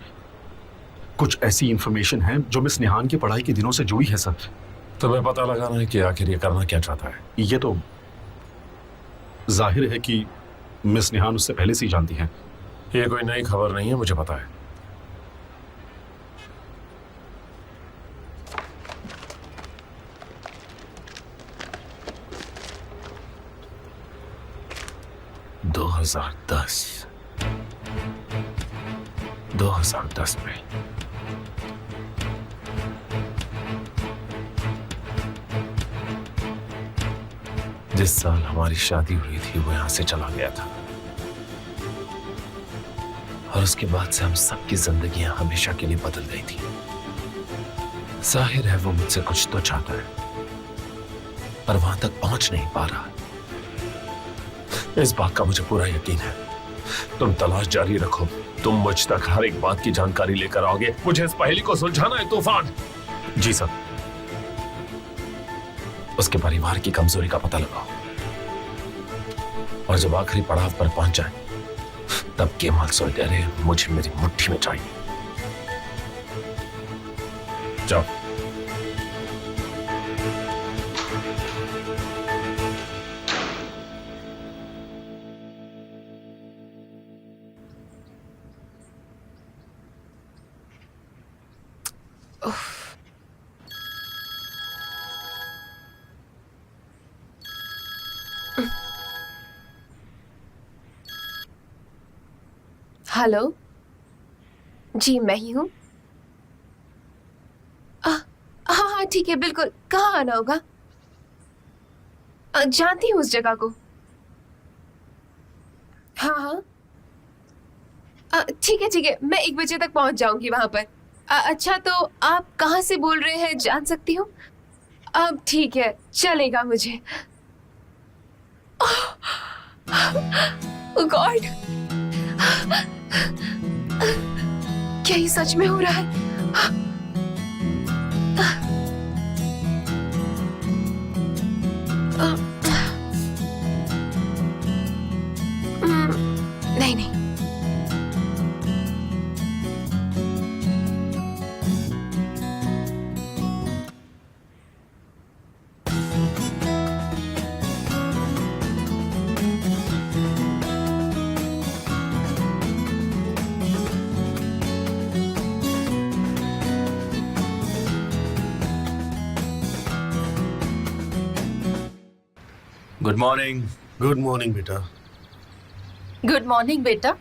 कुछ ऐसी इंफॉर्मेशन है जो मिस निहान की पढ़ाई के दिनों से जुड़ी है सर। तुम्हें पता लगाना है कि आखिर ये करना क्या चाहता है। ये तो जाहिर है कि मिस निहान उससे पहले से ही जानती हैं। ये कोई नई खबर नहीं है, मुझे पता है। दो हजार दस में जिस साल हमारी शादी हुई थी वो यहां से चला गया था और उसके बाद से हम सबकी जिंदगियां हमेशा के लिए बदल गई थी। जाहिर है वो मुझसे कुछ तो चाहता है पर वहां तक पहुंच नहीं पा रहा। इस बात का मुझे पूरा यकीन है। तुम तलाश जारी रखो, तुम मुझ तक हर एक बात की जानकारी लेकर आओगे। मुझे इस पहेली को सुलझाना है तूफान। जी सर। उसके परिवार की कमजोरी का पता लगाओ और जब आखिरी पड़ाव पर पहुंच जाए तब केमाल सोचते अरे मुझे मेरी मुट्ठी में चाहिए। जाओ। हेलो जी, मैं ही हूँ। हाँ हाँ ठीक है, बिल्कुल। कहाँ आना होगा? जानती हूँ उस जगह को। हाँ हाँ ठीक है, मैं 1 बजे तक पहुंच जाऊंगी वहां पर। अच्छा, तो आप कहाँ से बोल रहे हैं, जान सकती हूँ? अब ठीक है, चलेगा मुझे। ओह गॉड, क्या ये सच में हो रहा है? नहीं नहीं, गुड मॉर्निंग। गुड मॉर्निंग बेटा। गुड मॉर्निंग बेटा।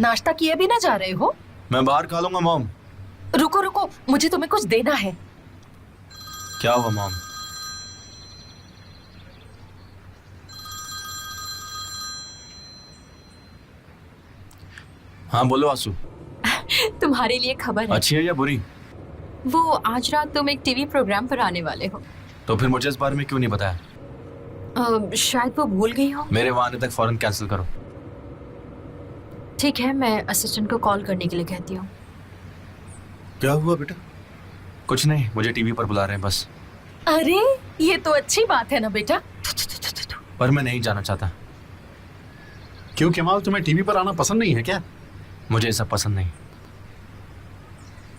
नाश्ता किए भी ना जा रहे हो? मैं बाहर खा लूंगा मॉम। रुको रुको, मुझे तुम्हें कुछ देना है। क्या हुआ मॉम? हाँ बोलो आंसू। तुम्हारे लिए खबर है। अच्छी है या बुरी? वो आज रात तुम एक टीवी प्रोग्राम पर आने वाले हो। तो फिर मुझे इस बारे में क्यों नहीं बताया? शायद वो भूल गई हो। मेरे वहां आने तक फौरन कैंसिल करो। ठीक है, मैं असिस्टेंट को कॉल करने के लिए कहती हूँ। क्या हुआ बेटा? कुछ नहीं, मुझे टीवी पर बुला रहे हैं बस। अरे ये तो अच्छी बात है ना बेटा। पर मैं नहीं जाना चाहता। क्यों केमाल, तुम्हें टीवी पर आना पसंद नहीं है क्या? मुझे ये सब पसंद नहीं।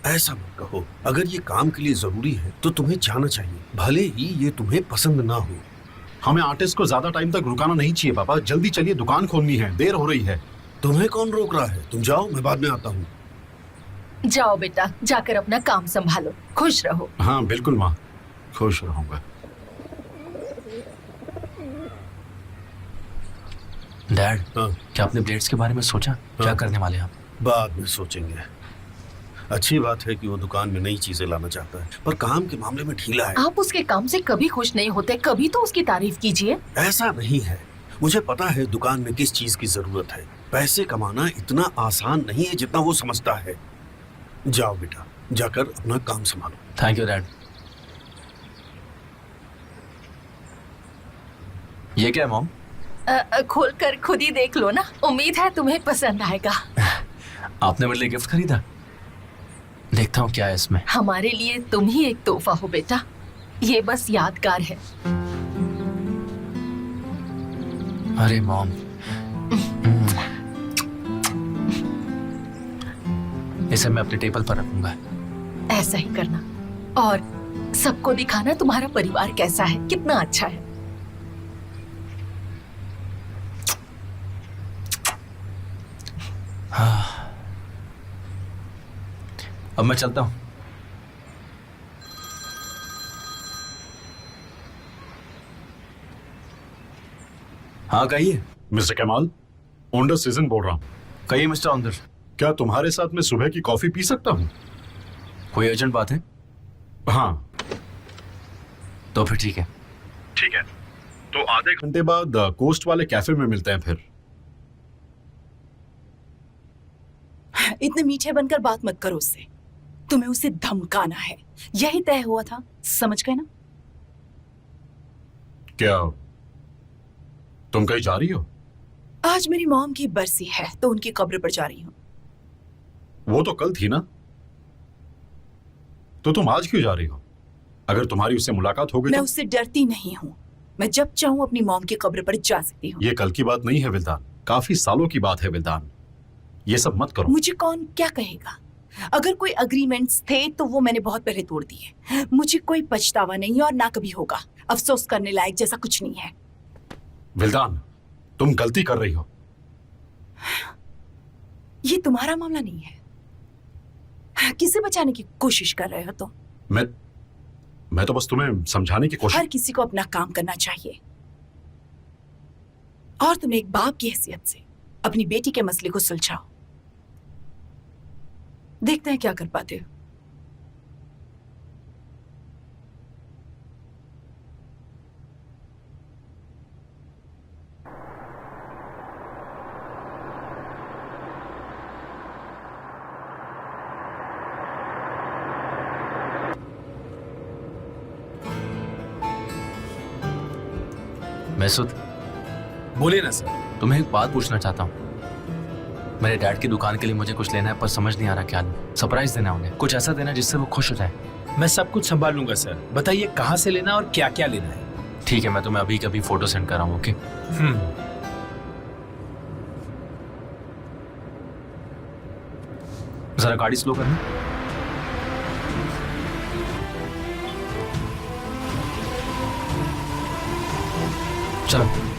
ऐसा मत कहो। अगर ये काम के लिए जरूरी है तो तुम्हें जाना चाहिए, भले ही ये तुम्हें पसंद ना हो। हमें आर्टिस्ट को ज्यादा टाइम तक रुकाना नहीं चाहिए पापा। जल्दी चलिए, दुकान खोलनी है, देर हो रही है। तुम्हें कौन रोक रहा है? तुम जाओ, मैं बाद में आता हूँ। जाओ बेटा, जाकर अपना काम संभालो। खुश रहो। हाँ बिल्कुल माँ, खुश रहूंगा। डैड, हाँ। क्या आपने ब्लेड्स के बारे में सोचा? क्या करने वाले हैं आप? बाद में सोचेंगे। अच्छी बात है कि वो दुकान में नई चीजें लाना चाहता है, पर काम के मामले में ढीला है। आप उसके काम से कभी खुश नहीं होते, कभी तो उसकी तारीफ कीजिए। ऐसा नहीं है, मुझे पता है दुकान में किस चीज की जरूरत है। पैसे कमाना इतना आसान नहीं है जितना वो समझता है। जाओ बेटा, जाकर अपना काम संभालो। Thank you dad. ये क्या है मॉम? खोल कर खुद ही देख लो ना, उम्मीद है तुम्हें पसंद आएगा। आपने मेरे लिए गिफ्ट खरीदा? देखता हूँ क्या है इसमें। हमारे लिए तुम ही एक तोहफा हो बेटा, ये बस यादगार है। अरे मॉम, इसे मैं अपने टेबल पर रखूंगा। ऐसा ही करना, और सबको दिखाना तुम्हारा परिवार कैसा है, कितना अच्छा है। हाँ, अब मैं चलता हूँ। हाँ कहिए। मिस्टर केमाल, ओंडर सीजन बोल रहा हूँ। कहिए मिस्टर ऑन्डर। क्या तुम्हारे साथ मैं सुबह की कॉफी पी सकता हूँ? कोई अर्जेंट बात है? हाँ तो फिर ठीक है। ठीक है, तो आधे घंटे बाद कोस्ट वाले कैफे में मिलते हैं फिर। इतने मीठे बनकर बात मत करो उससे। तुम्हें उसे धमकाना है, यही तय हुआ था, समझ गए ना? क्या तुम कहीं जा रही हो? आज मेरी मॉम की बरसी है तो उनकी कब्र पर जा रही हूँ। वो तो कल थी ना, तो तुम आज क्यों जा रही हो? अगर तुम्हारी उससे मुलाकात हो गई मैं तो? उससे डरती नहीं हूँ। मैं जब चाहूँ अपनी मॉम की कब्र पर जा सकती हूँ। ये कल की बात नहीं है विल्दान, काफी सालों की बात है विल्दान। ये सब मत करो। मुझे कौन क्या कहेगा? अगर कोई अग्रीमेंट्स थे तो वो मैंने बहुत पहले तोड़ दिए। मुझे कोई पछतावा नहीं और ना कभी होगा। अफसोस करने लायक जैसा कुछ नहीं है। विल्दान, तुम गलती कर रही हो। ये तुम्हारा मामला नहीं है। किसे बचाने की कोशिश कर रहे हो तुम? मैं तो बस तुम्हें समझाने की कोशिश। हर किसी को अपना काम करना चाहिए, और तुम एक बाप की हैसियत से अपनी बेटी के मसले को सुलझाओ। देखते हैं क्या कर पाते हो। मैसूद, बोले ना सर। तुम्हें एक बात पूछना चाहता हूँ। मेरे डैड की दुकान के लिए मुझे कुछ लेना है, पर समझ नहीं आ रहा क्या लूं। सरप्राइज देना उन्हें, कुछ ऐसा देना जिससे वो खुश हो जाए। मैं सब कुछ संभाल लूंगा सर। बताइए कहाँ से लेना और क्या क्या लेना है। ठीक है, मैं तुम्हें अभी कभी फोटो सेंड कर रहा हूँ। ओके? जरा गाड़ी स्लो करना। चलो।